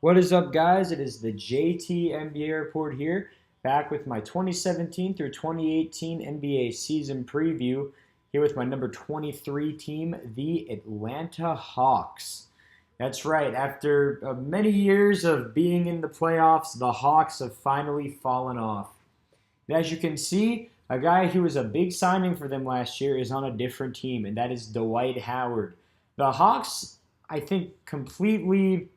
What is up, guys? It is the JT NBA report here, back with my 2017 through 2018 NBA season preview. Here with my number 23 team, the Atlanta Hawks. That's right. After many years of being in the playoffs, the Hawks have finally fallen off. And as you can see, a guy who was a big signing for them last year is on a different team, and that is Dwight Howard. The Hawks, I think, completely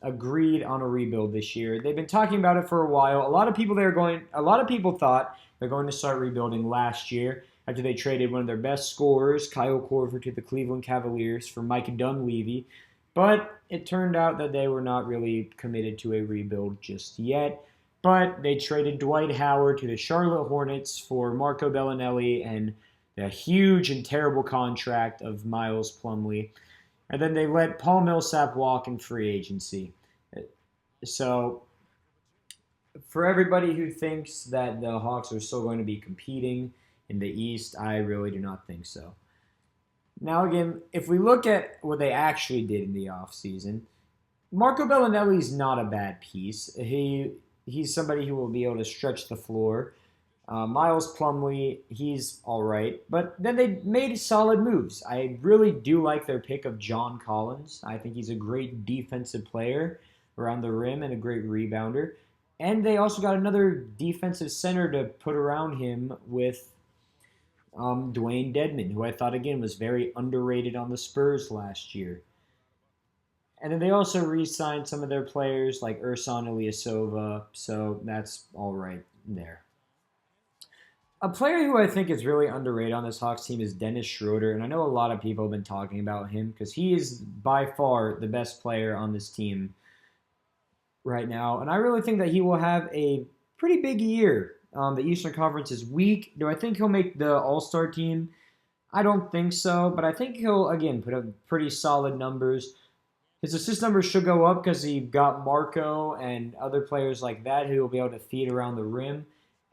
agreed on a rebuild this year. They've been talking about it for a while. A lot of people thought they're going to start rebuilding last year after they traded one of their best scorers, Kyle Korver, to the Cleveland Cavaliers for Mike Dunleavy. But it turned out that they were not really committed to a rebuild just yet. But they traded Dwight Howard to the Charlotte Hornets for Marco Bellinelli and the huge and terrible contract of Miles Plumlee. And then they let Paul Millsap walk in free agency. So, for everybody who thinks that the Hawks are still going to be competing in the East, I really do not think so. Now, again, if we look at what they actually did in the offseason, Marco Bellinelli is not a bad piece. He's somebody who will be able to stretch the floor. Miles Plumlee, he's all right. But then they made solid moves. I really do like their pick of John Collins. I think he's a great defensive player around the rim and a great rebounder. And they also got another defensive center to put around him with Dwayne Dedmon, who I thought, again, was very underrated on the Spurs last year. And then they also re-signed some of their players like Ersan Ilyasova, so that's all right there. A player who I think is really underrated on this Hawks team is Dennis Schroder, and I know a lot of people have been talking about him because he is by far the best player on this team right now, and I really think that he will have a pretty big year. The Eastern Conference is weak. Do I think he'll make the All-Star team? I don't think so, but I think he'll, again, put up pretty solid numbers. His assist numbers should go up because he got Marco and other players like that who will be able to feed around the rim.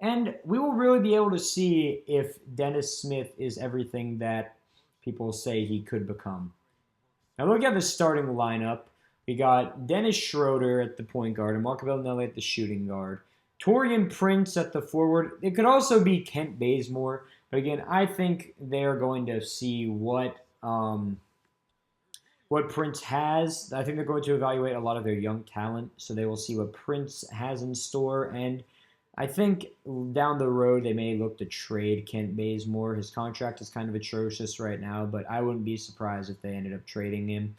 And we will really be able to see if Dennis Smith is everything that people say he could become. Now look at the starting lineup. We got Dennis Schroder at the point guard and Marco Bellinelli at the shooting guard. Taurean Prince at the forward. It could also be Kent Bazemore. But again, I think they're going to see what Prince has. I think they're going to evaluate a lot of their young talent. So they will see what Prince has in store. And I think down the road they may look to trade Kent Bazemore. His contract is kind of atrocious right now, but I wouldn't be surprised if they ended up trading him.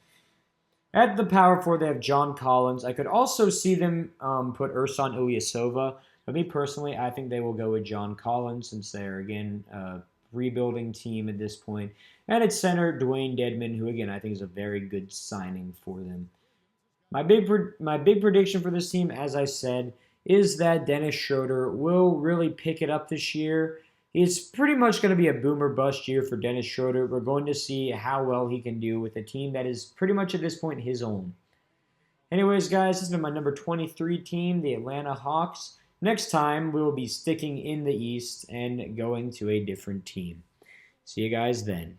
At the power forward, they have John Collins. I could also see them put Ersan Ilyasova. But me personally, I think they will go with John Collins since they're, again, a rebuilding team at this point. And at center, Dwayne Dedmon, who, again, I think is a very good signing for them. My big prediction for this team, as I said, is that Dennis Schroder will really pick it up this year. It's pretty much going to be a boomer bust year for Dennis Schroder. We're going to see how well he can do with a team that is pretty much at this point his own. Anyways, guys, this has been my number 23 team, the Atlanta Hawks. Next time, we will be sticking in the East and going to a different team. See you guys then.